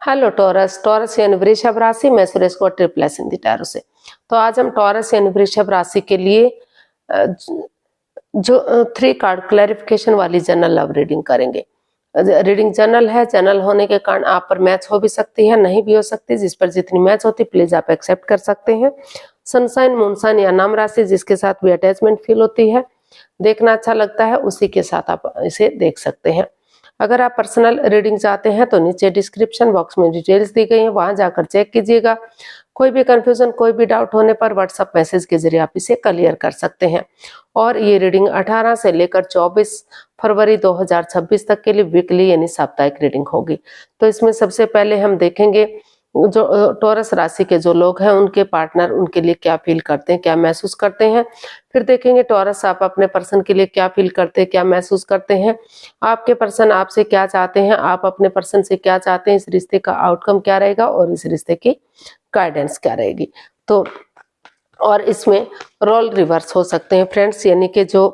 Hello taurus. Taurus यानी वृषभ राशि। मैं सुरेश को ट्रिपल एस हिंदी टैरो से। तो आज हम टॉरस यानी वृषभ राशि के लिए जो 3 कार्ड क्लैरिफिकेशन वाली जनरल लव रीडिंग करेंगे। रीडिंग जनरल है, जनरल होने के कारण आप पर मैच हो भी सकती है, नहीं भी हो सकती। जिस पर जितनी मैच होती प्लीज आप एक्सेप्ट कर सकते हैं। सनसाइन, मूनसाइन या नाम राशि जिसके साथ भी अटैचमेंट फील होती है, देखना अच्छा लगता है, उसी के साथ आप इसे देख सकते हैं। अगर आप पर्सनल रीडिंग चाहते हैं तो नीचे डिस्क्रिप्शन बॉक्स में डिटेल्स दी गई हैं, वहां जाकर चेक कीजिएगा। कोई भी कंफ्यूजन, कोई भी डाउट होने पर व्हाट्सएप मैसेज के जरिए आप इसे क्लियर कर सकते हैं। और ये रीडिंग 18 से लेकर 24 फरवरी 2026 तक के लिए वीकली यानी साप्ताहिक रीडिंग होगी। तो इसमें सबसे पहले हम देखेंगे जो टॉरस राशि के जो लोग हैं उनके पार्टनर उनके लिए क्या फील करते हैं, क्या महसूस करते हैं। फिर देखेंगे टॉरस आप अपने पर्सन के लिए क्या फील करते हैं, क्या महसूस करते हैं। आपके पर्सन आपसे क्या चाहते हैं, आप अपने पर्सन से क्या चाहते हैं, इस रिश्ते का आउटकम क्या रहेगा और इस रिश्ते की गाइडेंस क्या रहेगी। तो और इसमें रोल रिवर्स हो सकते हैं फ्रेंड्स, यानी कि जो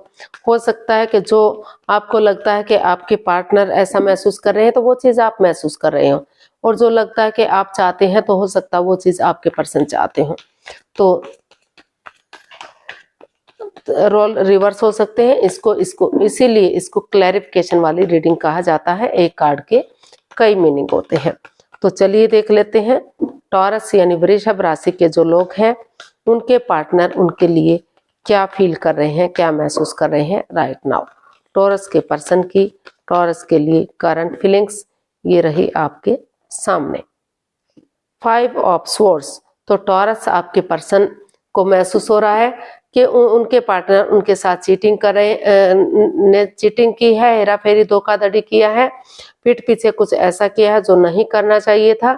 हो सकता है कि जो आपको लगता है कि आपके पार्टनर ऐसा महसूस कर रहे हैं तो वो चीज़ आप महसूस कर रहे हो, और जो लगता है कि आप चाहते हैं तो हो सकता है वो चीज़ आपके पर्सन चाहते हो। तो रोल रिवर्स हो सकते हैं। इसको इसीलिए इसको क्लैरिफिकेशन वाली रीडिंग कहा जाता है। एक कार्ड के कई मीनिंग होते हैं। तो चलिए देख लेते हैं टॉरस यानी वृषभ राशि के जो लोग हैं उनके पार्टनर उनके लिए क्या फील कर रहे हैं, क्या महसूस कर रहे हैं राइट नाउ। टॉरस के पर्सन की टॉरस के लिए करंट फीलिंग्स ये रही आपके सामने। 5 ऑफ स्वॉर्ड्स। तो टॉरस आपके पर्सन को महसूस हो रहा है कि उनके पार्टनर उनके साथ चीटिंग कर रहे ने चीटिंग की है, हेरा फेरी, धोखाधड़ी किया है, पीठ पीछे कुछ ऐसा किया है जो नहीं करना चाहिए था।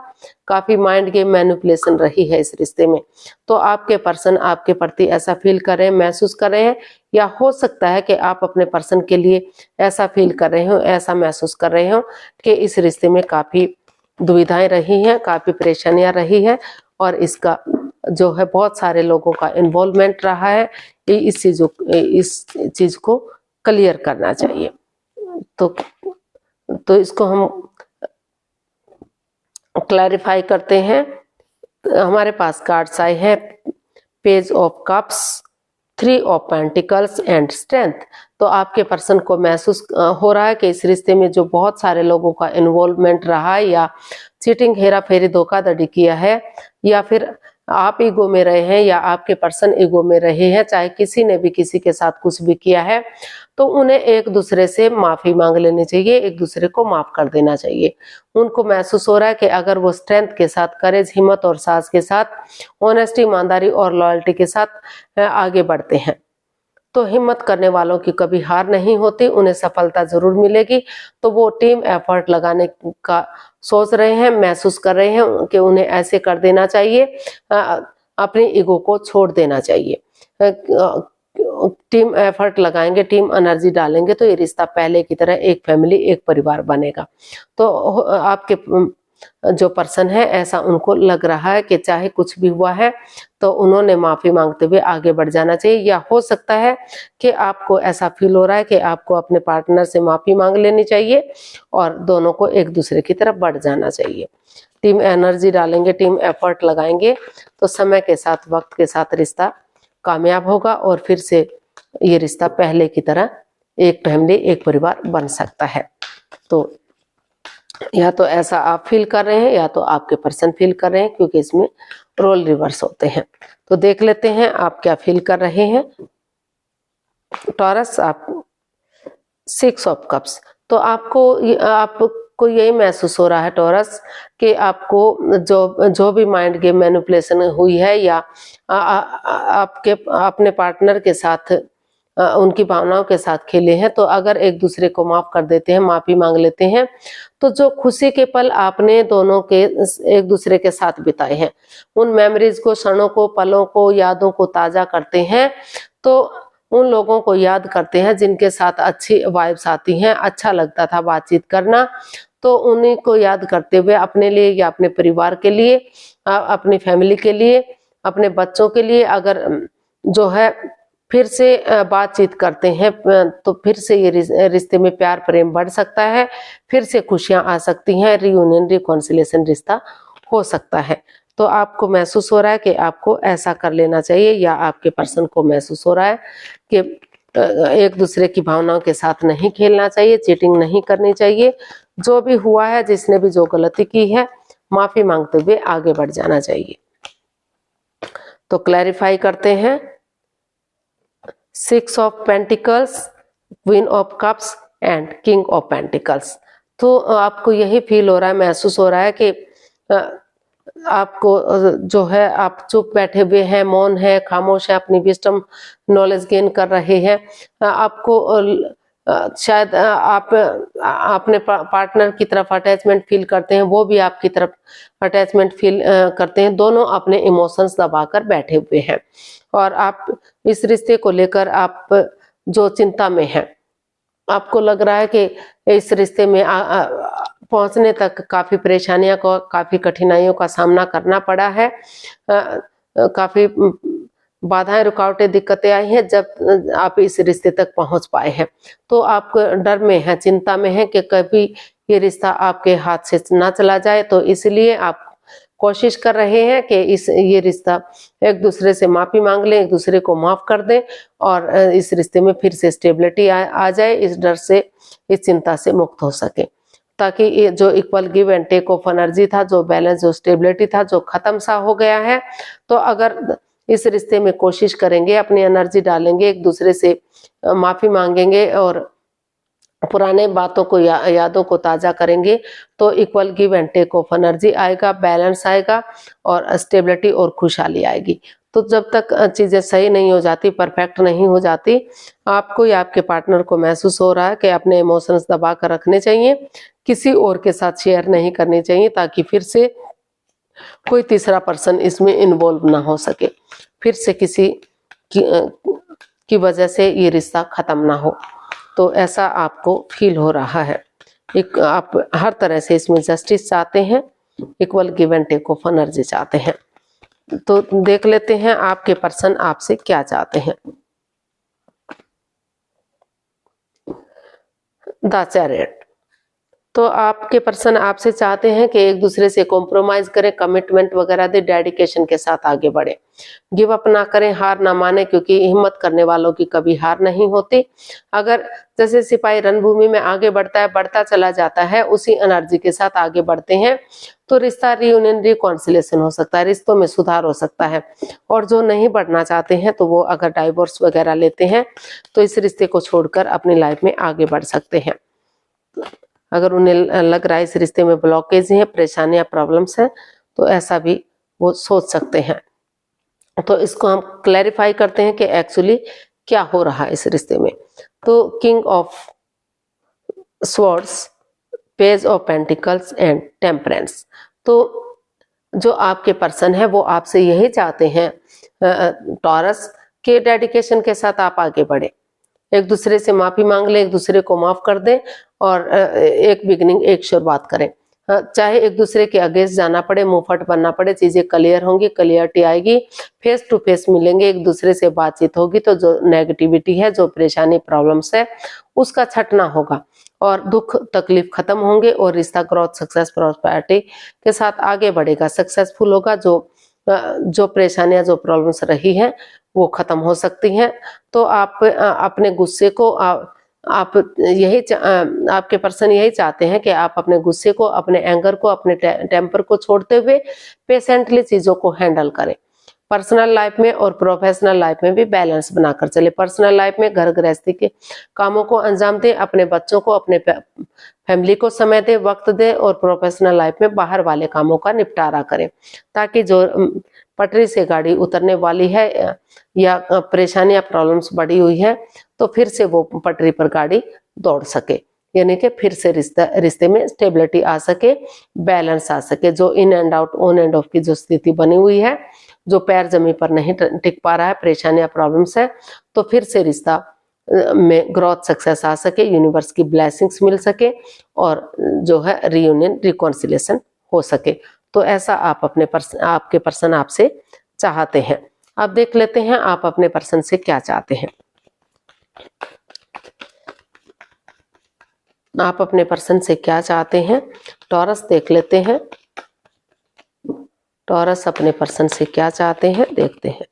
काफी माइंड गेम मैनिपुलेशन रही है इस रिश्ते में। तो आपके पर्सन आपके प्रति ऐसा फील कर रहे हैं, महसूस कर रहे हैं, या हो सकता है कि आप अपने पर्सन के लिए ऐसा फील कर रहे हो, ऐसा महसूस कर रहे हो कि इस रिश्ते में काफी दुविधाएं रही हैं, काफी परेशानियां रही है, और इसका जो है बहुत सारे लोगों का इन्वॉल्वमेंट रहा है। इस चीज को क्लियर करना चाहिए। तो इसको हम क्लैरिफाई करते हैं। हमारे पास कार्ड्स आए हैं page of cups, 3 of pentacles and strength. तो आपके पर्सन को महसूस हो रहा है कि इस रिश्ते में जो बहुत सारे लोगों का इन्वॉल्वमेंट रहा है, या चीटिंग, हेरा फेरी, धोखाधड़ी किया है, या फिर आप ईगो में रहे हैं या आपके पर्सन ईगो में रहे हैं, चाहे किसी ने भी किसी के साथ कुछ भी किया है, तो उन्हें एक दूसरे से माफी मांग लेनी चाहिए, एक दूसरे को माफ कर देना चाहिए। उनको महसूस हो रहा है कि अगर वो स्ट्रेंथ के साथ, करेज, हिम्मत और साहस के साथ, ऑनेस्टी, ईमानदारी और लॉयल्टी के साथ आगे बढ़ते हैं तो हिम्मत करने वालों की कभी हार नहीं होती, उन्हें सफलता जरूर मिलेगी। तो वो टीम एफर्ट लगाने का सोच रहे हैं, महसूस कर रहे हैं कि उन्हें ऐसे कर देना चाहिए, अपनी ईगो को छोड़ देना चाहिए। टीम एफर्ट लगाएंगे, टीम एनर्जी डालेंगे तो ये रिश्ता पहले की तरह एक फैमिली, एक परिवार बनेगा। तो आपके जो पर्सन है ऐसा उनको लग रहा है कि चाहे कुछ भी हुआ है तो उन्होंने माफी मांगते हुए आगे बढ़ जाना चाहिए, या हो सकता है कि आपको ऐसा फील हो रहा है कि आपको अपने पार्टनर से माफी मांग लेनी चाहिए और दोनों को एक दूसरे की तरफ बढ़ जाना चाहिए। टीम एनर्जी डालेंगे, टीम एफर्ट लगाएंगे तो समय के साथ, वक्त के साथ रिश्ता कामयाब होगा और फिर से ये रिश्ता पहले की तरह एक फैमिली, एक परिवार बन सकता है। तो या तो ऐसा आप फील कर रहे हैं या तो आपके पर्सन फील कर रहे हैं, क्योंकि इसमें रोल रिवर्स होते हैं। तो देख लेते हैं आप क्या फील कर रहे हैं टॉरस। आप 6 ऑफ कप्स। तो आपको यही महसूस हो रहा है टॉरस कि आपको जो भी माइंड गेम मैनिपुलेशन हुई है, या आपके अपने पार्टनर के साथ उनकी भावनाओं के साथ खेले हैं, तो अगर एक दूसरे को माफ कर देते हैं, माफी मांग लेते हैं, तो जो खुशी के पल आपने दोनों के एक दूसरे के साथ बिताए हैं, उन मेमोरीज को, क्षणों को, पलों को, यादों को ताजा करते हैं। तो उन लोगों को याद करते हैं जिनके साथ अच्छी वाइब्स आती हैं, अच्छा लगता था बातचीत करना, तो उन्हीं को याद करते हुए अपने लिए या अपने परिवार के लिए, अपनी फैमिली के लिए, अपने बच्चों के लिए, अगर जो है फिर से बातचीत करते हैं तो फिर से ये रिश्ते में प्यार प्रेम बढ़ सकता है, फिर से खुशियां आ सकती हैं, रियूनियन रिकॉन्सिलेशन रिश्ता हो सकता है। तो आपको महसूस हो रहा है कि आपको ऐसा कर लेना चाहिए, या आपके पर्सन को महसूस हो रहा है कि एक दूसरे की भावनाओं के साथ नहीं खेलना चाहिए, चीटिंग नहीं करनी चाहिए, जो भी हुआ है, जिसने भी जो गलती की है, माफी मांगते हुए आगे बढ़ जाना चाहिए। तो क्लैरिफाई करते हैं, 6 of pentacles, queen of cups and king of pentacles. तो आपको यही फील हो रहा है, महसूस हो रहा है कि आपको जो है आप चुप बैठे हुए हैं, मौन है, खामोश है, अपनी विजडम नॉलेज गेन कर रहे हैं। आपको शायद आप अपने पार्टनर की तरफ अटैचमेंट फील करते हैं, वो भी आपकी तरफ अटैचमेंट फील करते हैं, दोनों अपने इमोशंस दबाकर बैठे हुए हैं। और आप इस रिश्ते को लेकर आप जो चिंता में हैं, आपको लग रहा है कि इस रिश्ते में पहुंचने तक काफी परेशानियों को, काफी कठिनाइयों का सामना करना पड़ा है, काफी बाधाएं, रुकावटें, दिक्कतें आई हैं जब आप इस रिश्ते तक पहुंच पाए हैं। तो आप डर में हैं, चिंता में हैं कि कभी ये रिश्ता आपके हाथ से ना चला जाए, तो इसलिए आप कोशिश कर रहे हैं कि ये रिश्ता एक दूसरे से माफी मांग लें, एक दूसरे को माफ कर दें और इस रिश्ते में फिर से स्टेबिलिटी आ जाए, इस डर से, इस चिंता से मुक्त हो सके, ताकि ये जो equal give and take of energy था, जो बैलेंस, जो स्टेबिलिटी था, जो खत्म सा हो गया है। तो अगर इस रिश्ते में कोशिश करेंगे, अपनी एनर्जी डालेंगे, एक दूसरे से माफी मांगेंगे और पुराने बातों को यादों को ताजा करेंगे, तो equal give and take of energy आएगा, बैलेंस आएगा और स्टेबिलिटी और खुशहाली आएगी। तो जब तक चीजें सही नहीं हो जाती, परफेक्ट नहीं हो जाती, आपको या आपके पार्टनर को महसूस हो रहा है कि अपने इमोशंस दबा कर रखने चाहिए, किसी और के साथ शेयर नहीं करनी चाहिए, ताकि फिर से कोई तीसरा पर्सन इसमें इन्वॉल्व ना हो सके, फिर से किसी की वजह से ये रिश्ता खत्म ना हो। तो ऐसा आपको फील हो रहा है। आप हर तरह से इसमें जस्टिस चाहते हैं, equal give and take of energy चाहते हैं। तो देख लेते हैं आपके पर्सन आपसे क्या चाहते हैं। The chariot. तो आपके पर्सन आपसे चाहते हैं कि एक दूसरे से कॉम्प्रोमाइज करें, कमिटमेंट वगैरह दे, डेडिकेशन के साथ आगे बढ़े, गिव अप ना करें, हार ना माने, क्योंकि हिम्मत करने वालों की कभी हार नहीं होती। अगर जैसे सिपाही रणभूमि में आगे बढ़ता है, बढ़ता चला जाता है, उसी एनर्जी के साथ आगे बढ़ते हैं, तो रिश्ता रियूनियन रिकॉन्सिलेशन हो सकता है, रिश्तों में सुधार हो सकता है। और जो नहीं बढ़ना चाहते हैं, तो वो अगर डाइवोर्स वगैरह लेते हैं, तो इस रिश्ते को छोड़कर अपनी लाइफ में आगे बढ़ सकते हैं। अगर उन्हें लग रहा है इस रिश्ते में ब्लॉकेज है, परेशानियां, प्रॉब्लम्स हैं, तो ऐसा भी वो सोच सकते हैं। तो इसको हम क्लैरिफाई करते हैं कि एक्चुअली क्या हो रहा है इस रिश्ते में। तो king of swords, page of pentacles and temperance. तो जो आपके पर्सन है वो आपसे यही चाहते हैं टॉरस के डेडिकेशन के साथ आप आगे बढ़े, एक दूसरे से माफी मांग लें, एक दूसरे को माफ कर दें और एक बिगनिंग, एक शुरुआत करें। चाहे एक दूसरे के अगेंस्ट जाना पड़े, मुंहफट बनना पड़े, चीजें क्लियर होंगी, क्लियरिटी आएगी, फेस टू फेस मिलेंगे, एक दूसरे से बातचीत होगी, तो जो नेगेटिविटी है, जो परेशानी, प्रॉब्लम्स है, उसका छटना होगा और दुख तकलीफ खत्म होंगे और रिश्ता ग्रोथ, सक्सेस, प्रॉस्पेरिटी के साथ आगे बढ़ेगा, सक्सेसफुल होगा। जो परेशानियां, जो प्रॉब्लम्स रही हैं, वो खत्म हो सकती हैं। तो आप अपने गुस्से को आप यही आपके पर्सन यही चाहते हैं कि आप अपने गुस्से को, अपने एंगर को, अपने टेम्पर को छोड़ते हुए पेशेंटली चीजों को हैंडल करें। पर्सनल लाइफ में और प्रोफेशनल लाइफ में भी बैलेंस बनाकर चले। पर्सनल लाइफ में घर गृहस्थी के कामों को अंजाम दें, अपने बच्चों को, अपने फैमिली को समय दें, वक्त दें, और प्रोफेशनल लाइफ में बाहर वाले कामों का निपटारा करें, ताकि जो पटरी से गाड़ी उतरने वाली है या परेशानियां, प्रॉब्लम्स बढ़ी हुई है, तो फिर से वो पटरी पर गाड़ी दौड़ सके, यानी कि फिर से रिश्ते में स्टेबिलिटी आ सके, बैलेंस आ सके। जो in and out, on end of की जो स्थिति बनी हुई है, जो पैर जमीन पर नहीं टिक पा रहा है, परेशानियां, प्रॉब्लम्स है, तो फिर से रिश्ता में ग्रोथ, सक्सेस आ सके, यूनिवर्स की ब्लेसिंग्स मिल सके और जो है रियूनियन, रिकॉन्सिलेशन हो सके। तो ऐसा आप आपके पर्सन आपसे चाहते हैं। अब देख लेते हैं आप अपने पर्सन से क्या चाहते हैं। आप अपने पर्सन से क्या चाहते हैं, टॉरस देख लेते हैं। टॉरस अपने पर्सन से क्या चाहते हैं देखते हैं।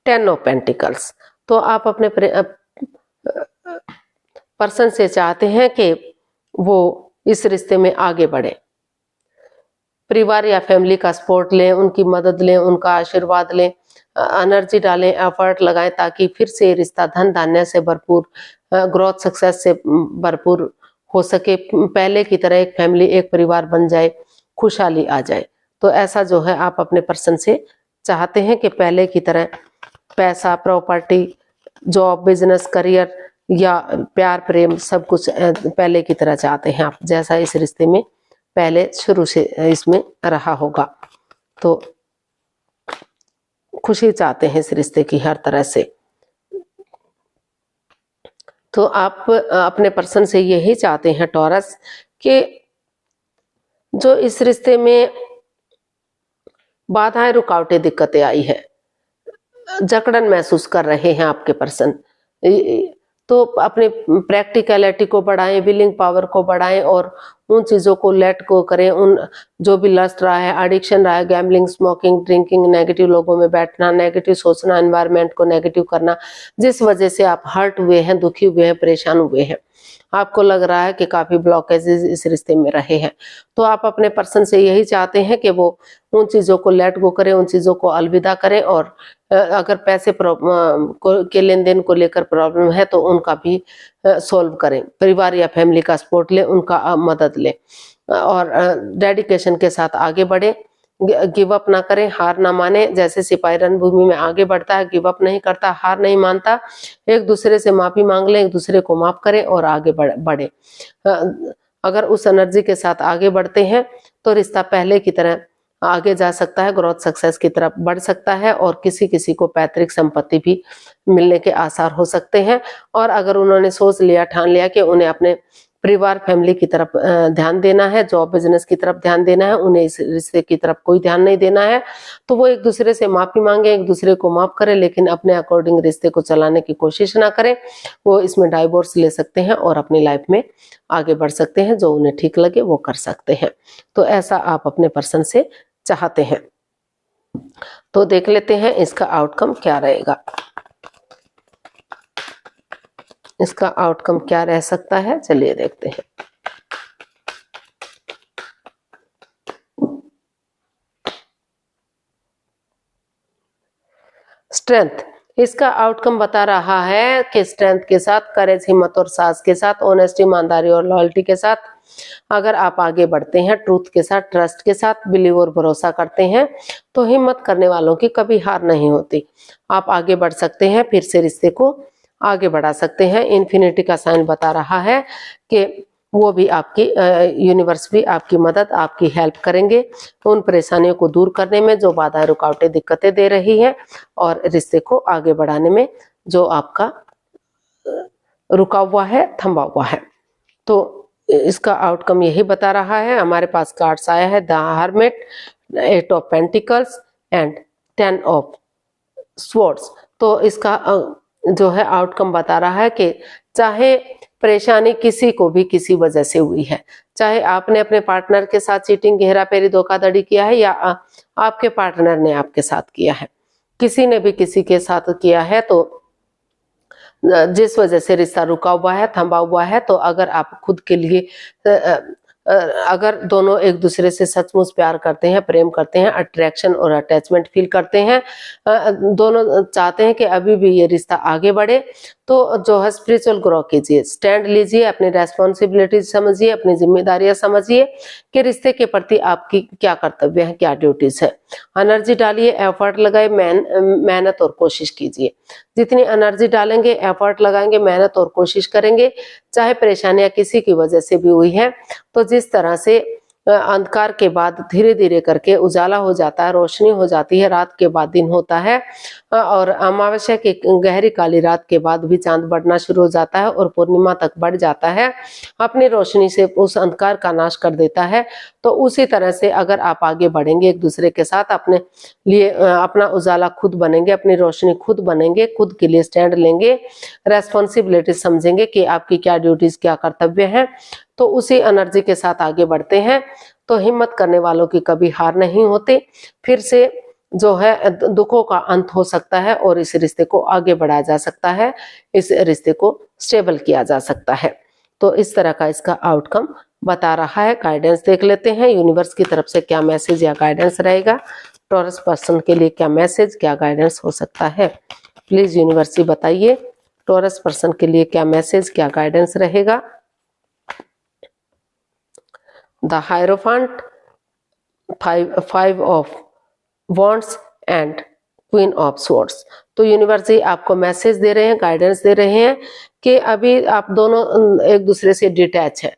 10 ऑफ पेंटिकल्स। तो आप अपने पर्सन से चाहते हैं कि वो इस रिश्ते में आगे बढ़े, परिवार या फैमिली का सपोर्ट लें, उनकी मदद लें, उनका आशीर्वाद लें, एनर्जी डालें, एफर्ट लगाएं ताकि फिर से रिश्ता धन धान्य से भरपूर, ग्रोथ सक्सेस से भरपूर हो सके, पहले की तरह एक फैमिली, एक परिवार बन जाए, खुशहाली आ जाए। तो ऐसा जो है आप अपने पर्सन से चाहते हैं कि पहले की तरह पैसा, प्रॉपर्टी, जॉब, बिजनेस, करियर या प्यार प्रेम सब कुछ पहले की तरह चाहते हैं आप, जैसा इस रिश्ते में पहले शुरू से इसमें रहा होगा। तो खुशी चाहते हैं इस रिश्ते की हर तरह से। तो आप अपने पर्सन से यही चाहते हैं टॉरस कि जो इस रिश्ते में बाधाएं, रुकावटें, दिक्कतें आई है, जकड़न महसूस कर रहे हैं आपके पर्सन, तो अपने प्रैक्टिकलिटी को बढ़ाएं, विलिंग पावर को बढ़ाएं और उन चीज़ों को लेट गो करें। उन जो भी लस्ट रहा है, एडिक्शन रहा है, गैम्बलिंग, स्मोकिंग, ड्रिंकिंग, नेगेटिव लोगों में बैठना, नेगेटिव सोचना, एनवायरनमेंट को नेगेटिव करना, जिस वजह से आप हर्ट हुए हैं, दुखी हुए हैं, परेशान हुए हैं, आपको लग रहा है कि काफ़ी ब्लॉकेजेस इस रिश्ते में रहे हैं। तो आप अपने पर्सन से यही चाहते हैं कि वो उन चीज़ों को लेट गो करें, उन चीज़ों को अलविदा करें और अगर पैसे के लेन देन को लेकर प्रॉब्लम है तो उनका भी सॉल्व करें, परिवार या फैमिली का सपोर्ट लें, उनका मदद लें और डेडिकेशन के साथ आगे बढ़े, गिव अप ना करें, हार ना माने। जैसे सिपाही रणभूमि में आगे बढ़ता है, गिव अप नहीं करता, हार नहीं मानता, एक दूसरे से माफी मांग लें, एक दूसरे को माफ करें और आगे बढ़े। अगर उस एनर्जी के साथ आगे बढ़ते हैं तो रिश्ता पहले की तरह आगे जा सकता है, ग्रोथ सक्सेस की तरफ बढ़ सकता है और किसी किसी को पैतृक संपत्ति भी मिलने के आसार हो सकते हैं। और अगर उन्होंने सोच लिया, ठान लिया कि उन्हें अपने परिवार फैमिली की तरफ ध्यान देना है, जॉब बिजनेस की तरफ ध्यान देना है, उन्हें इस रिश्ते की तरफ कोई ध्यान नहीं देना है, तो वो एक दूसरे से माफी मांगे, एक दूसरे को माफ करें, लेकिन अपने अकॉर्डिंग रिश्ते को चलाने की कोशिश ना करें। वो इसमें डाइवोर्स ले सकते हैं और अपनी लाइफ में आगे बढ़ सकते हैं, जो उन्हें ठीक लगे वो कर सकते हैं। तो ऐसा आप अपने पर्सन से चाहते हैं। तो देख लेते हैं इसका आउटकम क्या रहेगा। इसका आउटकम क्या रह सकता है, चलिए देखते हैं। स्ट्रेंथ, इसका आउटकम बता रहा है कि स्ट्रेंथ के साथ, करेज, हिम्मत और साहस के साथ, ऑनेस्टी, ईमानदारी और लॉयल्टी के साथ अगर आप आगे बढ़ते हैं, ट्रूथ के साथ, ट्रस्ट के साथ, बिलीव और भरोसा करते हैं, तो हिम्मत करने वालों की कभी हार नहीं होती। आप आगे बढ़ सकते हैं, फिर से रिश्ते को आगे बढ़ा सकते हैं। इन्फिनिटी का साइन बता रहा है कि वो भी आपकी यूनिवर्स भी आपकी मदद, आपकी हेल्प करेंगे उन परेशानियों को दूर करने में जो बाधाएं, रुकावटें, दिक्कतें दे रही हैं और रिश्ते को आगे बढ़ाने में जो आपका रुका हुआ है, थमा हुआ है। तो इसका आउटकम यही बता रहा है। हमारे पास कार्ड्स आया है the hermit, 8 of pentacles and 10 of swords. तो इसका जो है आउटकम बता रहा है कि चाहे परेशानी किसी को भी किसी वजह से हुई है, चाहे आपने अपने पार्टनर के साथ चीटिंग, हेराफेरी, धोखाधड़ी किया है या आपके पार्टनर ने आपके साथ किया है, किसी ने भी किसी के साथ किया है, तो जिस वजह से रिश्ता रुका हुआ है, थमा हुआ है, तो अगर आप खुद के लिए अगर दोनों एक दूसरे से सचमुच प्यार करते हैं, प्रेम करते हैं, अट्रैक्शन और अटैचमेंट फील करते हैं, दोनों चाहते हैं कि अभी भी ये रिश्ता आगे बढ़े, तो जो है स्पिरिचुअल ग्रो कीजिए, स्टैंड लीजिए, अपनी रेस्पॉन्सिबिलिटी समझिए, अपनी जिम्मेदारियां समझिए कि रिश्ते के प्रति आपकी क्या कर्तव्य है, क्या ड्यूटीज है। एनर्जी डालिए, एफर्ट लगाए, मेहनत और कोशिश कीजिए। जितनी एनर्जी डालेंगे, एफर्ट लगाएंगे, मेहनत और कोशिश करेंगे, चाहे परेशानियां किसी की वजह से भी हुई है, तो जिस तरह से अंधकार के बाद धीरे धीरे करके उजाला हो जाता है, रोशनी हो जाती है, रात के बाद दिन होता है, और अमावस्या की गहरी काली रात के बाद भी चांद बढ़ना शुरू हो जाता है और पूर्णिमा तक बढ़ जाता है, अपनी रोशनी से उस अंधकार का नाश कर देता है। तो उसी तरह से अगर आप आगे बढ़ेंगे एक दूसरे के साथ, अपने लिए अपना उजाला खुद बनेंगे, अपनी रोशनी खुद बनेंगे, खुद के लिए स्टैंड लेंगे, रेस्पॉन्सिबिलिटी समझेंगे कि आपकी क्या ड्यूटीज क्या कर्तव्य है, तो उसी एनर्जी के साथ आगे बढ़ते हैं तो हिम्मत करने वालों की कभी हार नहीं होती। फिर से जो है दुखों का अंत हो सकता है और इस रिश्ते को आगे बढ़ाया जा सकता है, इस रिश्ते को स्टेबल किया जा सकता है। तो इस तरह का इसका आउटकम बता रहा है। गाइडेंस देख लेते हैं यूनिवर्स की तरफ से क्या मैसेज या गाइडेंस रहेगा, टॉरस पर्सन के लिए क्या मैसेज क्या गाइडेंस हो सकता है। प्लीज यूनिवर्स बताइए टॉरस पर्सन के लिए क्या मैसेज क्या गाइडेंस रहेगा। The hierophant, 5 of wands and queen of swords. तो यूनिवर्स आपको मैसेज दे रहे हैं, गाइडेंस दे रहे हैं कि अभी आप दोनों एक दूसरे से डिटैच हैं।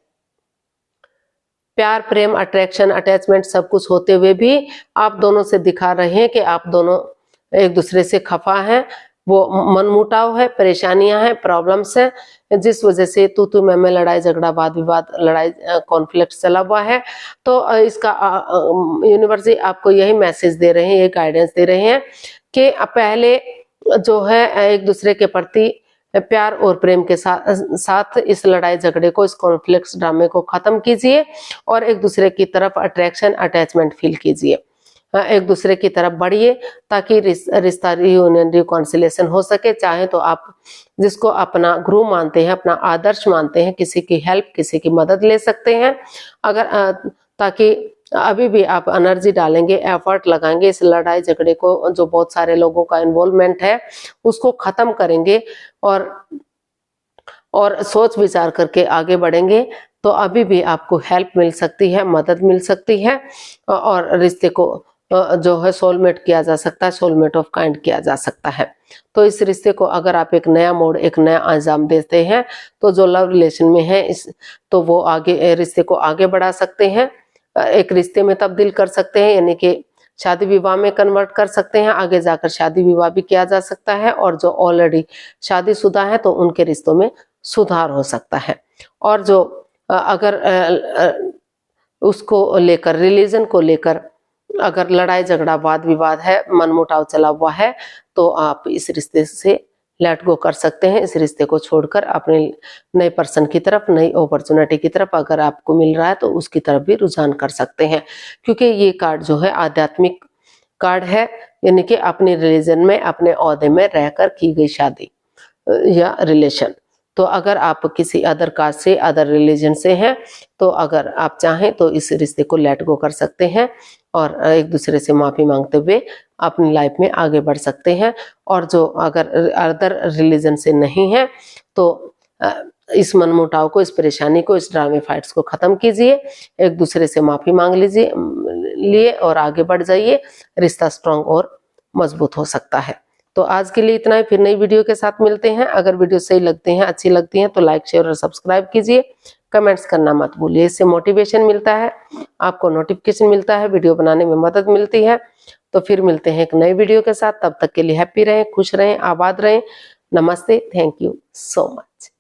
प्यार प्रेम अट्रैक्शन अटैचमेंट सब कुछ होते हुए भी आप दोनों से दिखा रहे हैं कि आप दोनों एक दूसरे से खफा हैं, वो मनमुटाव है, परेशानियां हैं, प्रॉब्लम्स हैं, जिस वजह से तू मैं लड़ाई झगड़ा वाद विवाद लड़ाई कॉन्फ्लिक्ट चला हुआ है। तो इसका यूनिवर्स आपको यही मैसेज दे रहे हैं, ये गाइडेंस दे रहे हैं कि पहले जो है एक दूसरे के प्रति प्यार और प्रेम के साथ इस लड़ाई झगड़े को, इस कॉन्फ्लिक्ट ड्रामे को खत्म कीजिए और एक दूसरे की तरफ अट्रैक्शन अटैचमेंट फील कीजिए, एक दूसरे की तरफ बढ़िए ताकि रिश्ता रियूनियन रिकॉन्सिलेशन हो सके। चाहे तो आप जिसको अपना गुरु मानते हैं, अपना आदर्श मानते हैं, किसी की हेल्प किसी की मदद ले सकते हैं, अगर ताकि अभी भी आप एनर्जी डालेंगे, एफर्ट लगाएंगे इस लड़ाई झगड़े को, जो बहुत सारे लोगों का इन्वॉल्वमेंट है उसको खत्म करेंगे और सोच विचार करके आगे बढ़ेंगे तो अभी भी आपको हेल्प मिल सकती है, मदद मिल सकती है और रिश्ते को जो है सोलमेट किया जा सकता है, सोलमेट ऑफ काइंड किया जा सकता है। तो इस रिश्ते को अगर आप एक नया मोड़, एक नया अंजाम देते हैं तो जो लव रिलेशन में है तो वो आगे रिश्ते को आगे बढ़ा सकते हैं, एक रिश्ते में तब्दील कर सकते हैं, यानी कि शादी विवाह में कन्वर्ट कर सकते हैं, आगे जाकर शादी विवाह भी किया जा सकता है और जो ऑलरेडी शादीशुदा है तो उनके रिश्तों में सुधार हो सकता है। और जो अगर उसको लेकर, रिलीजन को लेकर अगर लड़ाई झगड़ा वाद विवाद है, मनमुटाव चला हुआ है, तो आप इस रिश्ते से लेट गो कर सकते हैं। इस रिश्ते को छोड़कर अपने नए पर्सन की तरफ, नई अपॉर्चुनिटी की तरफ अगर आपको मिल रहा है तो उसकी तरफ भी रुझान कर सकते हैं, क्योंकि ये कार्ड जो है आध्यात्मिक कार्ड है, यानी कि अपने रिलीजन में, अपने ओहदे में रहकर की गई शादी या रिलेशन। तो अगर आप किसी अदर कास्ट से, अदर रिलीजन से हैं तो अगर आप चाहें तो इस रिश्ते को लेट गो कर सकते हैं और एक दूसरे से माफी मांगते हुए अपनी लाइफ में आगे बढ़ सकते हैं। और जो अगर अदर रिलीजन से नहीं है तो इस मनमुटाव को, इस परेशानी को, इस ड्रामे फाइट्स को खत्म कीजिए, एक दूसरे से माफी मांग लिए और आगे बढ़ जाइए, रिश्ता स्ट्रांग और मजबूत हो सकता है। तो आज के लिए इतना ही, फिर नई वीडियो के साथ मिलते हैं। अगर वीडियो सही लगते हैं, अच्छी लगती हैं तो लाइक शेयर और सब्सक्राइब कीजिए, कमेंट्स करना मत भूलिए, इससे मोटिवेशन मिलता है, आपको नोटिफिकेशन मिलता है, वीडियो बनाने में मदद मिलती है। तो फिर मिलते हैं एक नई वीडियो के साथ, तब तक के लिए हैप्पी रहें, खुश रहें, आबाद रहें। नमस्ते, थैंक यू सो मच।